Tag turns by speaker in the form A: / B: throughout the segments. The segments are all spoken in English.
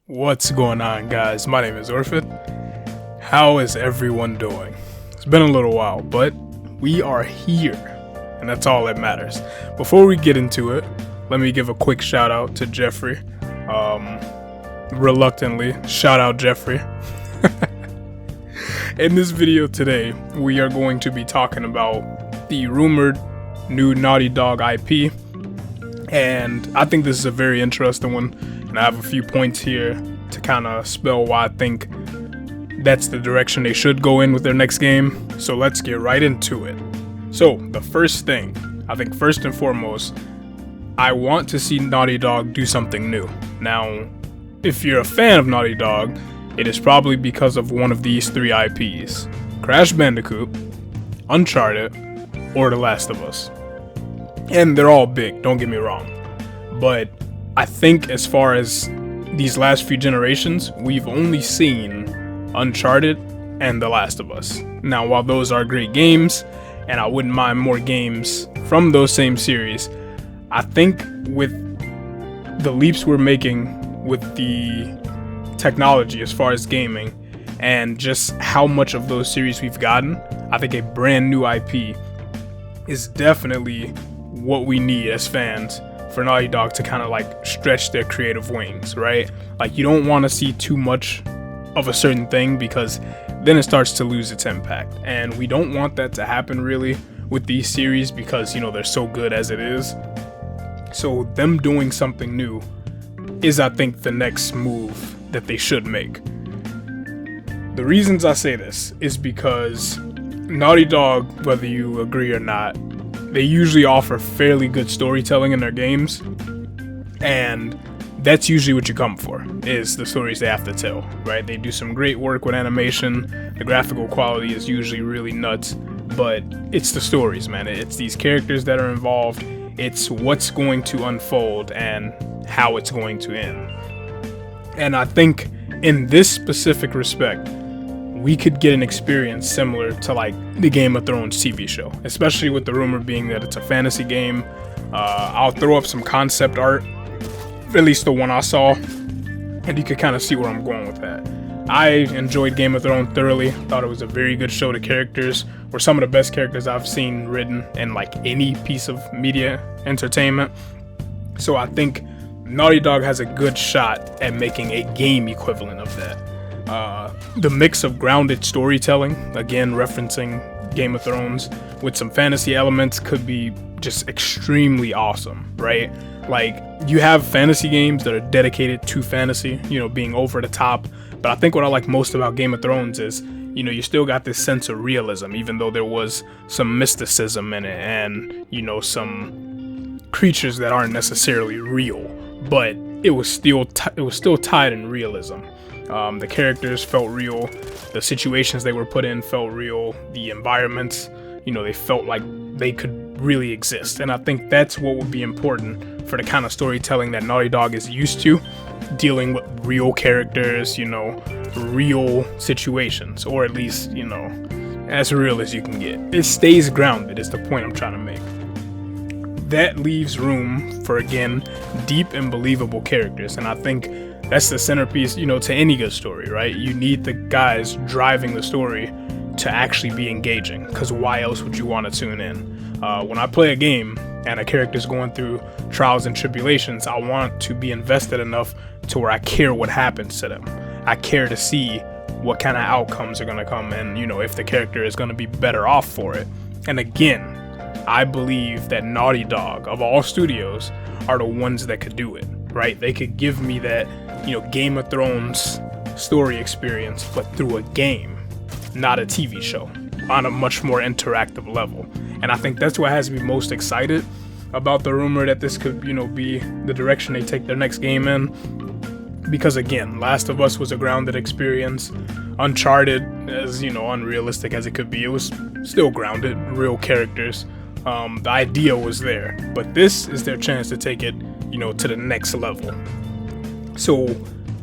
A: What's going on, guys? My name is Orphan. How is everyone doing? It's been a little while, but we are here, and that's all that matters. Before we get into it, let me give a quick shout out to Jeffrey. Reluctantly, shout out Jeffrey. In this video today, we are going to be talking about the rumored new Naughty Dog IP, and I think this is a very interesting one, and I have a few points here to kind of spell why I think that's the direction they should go in with their next game. So let's get right into it. So the first thing, I think first and foremost, I want to see Naughty Dog do something new. Now, if you're a fan of Naughty Dog, it is probably because of one of these three IPs: Crash Bandicoot, Uncharted, or The Last of Us. And they're all big, don't get me wrong. But I think as far as these last few generations, we've only seen Uncharted and The Last of Us. Now, while those are great games, and I wouldn't mind more games from those same series, I think with the leaps we're making with the technology as far as gaming, and just how much of those series we've gotten, I think a brand new IP is definitely what we need as fans for Naughty Dog to kind of like stretch their creative wings, right? Like, you don't want to see too much of a certain thing because then it starts to lose its impact, and we don't want that to happen really with these series because, you know, they're so good as it is. So them doing something new is, I think, the next move that they should make. The reasons I say this is because Naughty Dog, whether you agree or not, they usually offer fairly good storytelling in their games, and that's usually what you come for, is the stories they have to tell, right? They do some great work with animation, the graphical quality is usually really nuts, but it's the stories, man. It's these characters that are involved, it's what's going to unfold and how it's going to end. And I think in this specific respect, we could get an experience similar to like the Game of Thrones TV show, especially with the rumor being that it's a fantasy game. I'll throw up some concept art, at least the one I saw, and you could kind of see where I'm going with that. I enjoyed Game of Thrones thoroughly, thought it was a very good show. The characters were some of the best characters I've seen written in like any piece of media entertainment. So I think Naughty Dog has a good shot at making a game equivalent of that. The mix of grounded storytelling, again referencing Game of Thrones, with some fantasy elements could be just extremely awesome, right? Like, you have fantasy games that are dedicated to fantasy, you know, being over the top, but I think what I like most about Game of Thrones is, you know, you still got this sense of realism, even though there was some mysticism in it and, you know, some creatures that aren't necessarily real, but it was still tied in realism. The characters felt real, the situations they were put in felt real, the environments, you know, they felt like they could really exist. And I think that's what would be important for the kind of storytelling that Naughty Dog is used to, dealing with real characters, you know, real situations, or at least, you know, as real as you can get. It stays grounded is the point I'm trying to make. That leaves room for, again, deep and believable characters, and I think that's the centerpiece, you know, to any good story, right? You need the guys driving the story to actually be engaging, because why else would you want to tune in? When I play a game and a character's going through trials and tribulations, I want to be invested enough to where I care what happens to them. I care to see what kind of outcomes are going to come, and, you know, if the character is going to be better off for it. And again, I believe that Naughty Dog, of all studios, are the ones that could do it, right? They could give me that, you know, Game of Thrones story experience, but through a game, not a TV show, on a much more interactive level. And I think that's what has me most excited about the rumor that this could, you know, be the direction they take their next game in. Because again, Last of Us was a grounded experience. Uncharted, as, you know, unrealistic as it could be, it was still grounded, real characters. The idea was there, but this is their chance to take it, you know, to the next level. So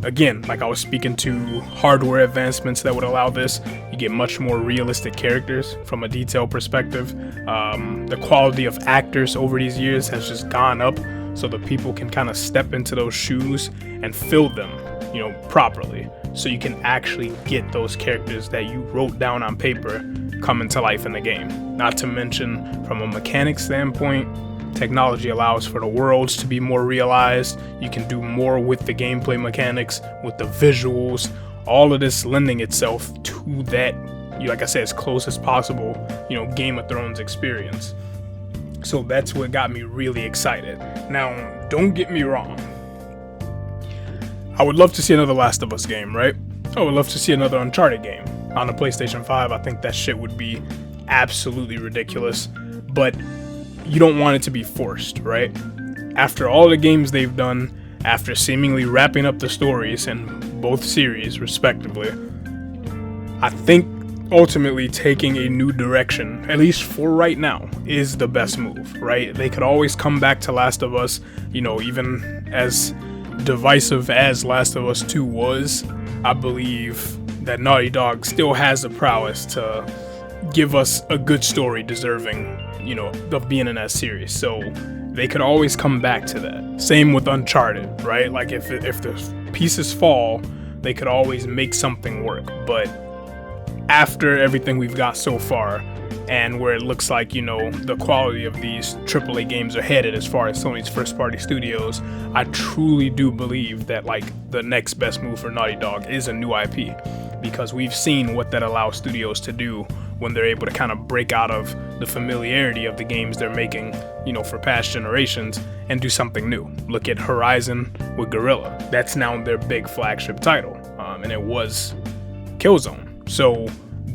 A: again, like I was speaking to hardware advancements that would allow this, you get much more realistic characters from a detail perspective. The quality of actors over these years has just gone up, so that people can kind of step into those shoes and fill them, properly, so you can actually get those characters that you wrote down on paper coming to life in the game. Not to mention, from a mechanic standpoint, technology allows for the worlds to be more realized. You can do more with the gameplay mechanics, with the visuals, all of this lending itself to that, like I said, as close as possible, Game of Thrones experience. So that's what got me really excited. Now, don't get me wrong. I would love to see another Last of Us game, right? I would love to see another Uncharted game on the PlayStation 5. I think that shit would be absolutely ridiculous, but you don't want it to be forced, right? After all the games they've done, after seemingly wrapping up the stories in both series, respectively, I think ultimately taking a new direction, at least for right now, is the best move, right? They could always come back to Last of Us, even as divisive as Last of Us 2 was. I believe that Naughty Dog still has the prowess to give us a good story deserving, of being in that series. So they could always come back to that. Same with Uncharted, right? Like if the pieces fall, they could always make something work. But after everything we've got so far, and where it looks like, the quality of these AAA games are headed as far as Sony's first party studios, I truly do believe that the next best move for Naughty Dog is a new IP, because we've seen what that allows studios to do when they're able to kind of break out of the familiarity of the games they're making, for past generations, and do something new. Look at Horizon with Guerrilla. That's now their big flagship title, and it was Killzone. So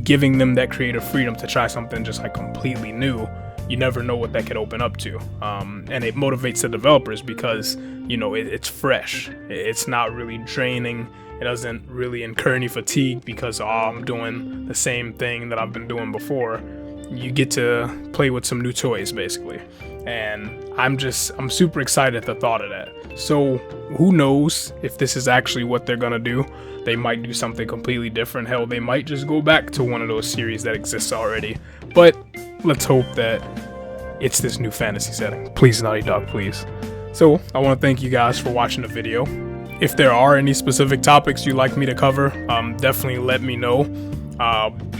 A: giving them that creative freedom to try something just completely new, you never know what that could open up to. And it motivates the developers because, it's fresh. It's not really draining. It doesn't really incur any fatigue because, I'm doing the same thing that I've been doing before. You get to play with some new toys, basically. And I'm super excited at the thought of that. So who knows if this is actually what they're gonna do. They might do something completely different. Hell, they might just go back to one of those series that exists already. But let's hope that it's this new fantasy setting. Please, Naughty Dog, please. So I want to thank you guys for watching the video. If there are any specific topics you'd like me to cover, definitely let me know.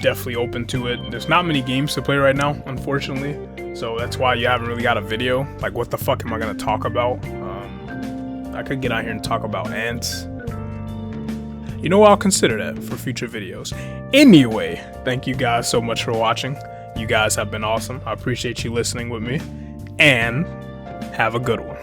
A: Definitely open to it. There's not many games to play right now, unfortunately. So that's why you haven't really got a video. What the fuck am I going to talk about? I could get out here and talk about ants. I'll consider that for future videos. Anyway, thank you guys so much for watching. You guys have been awesome. I appreciate you listening with me. And have a good one.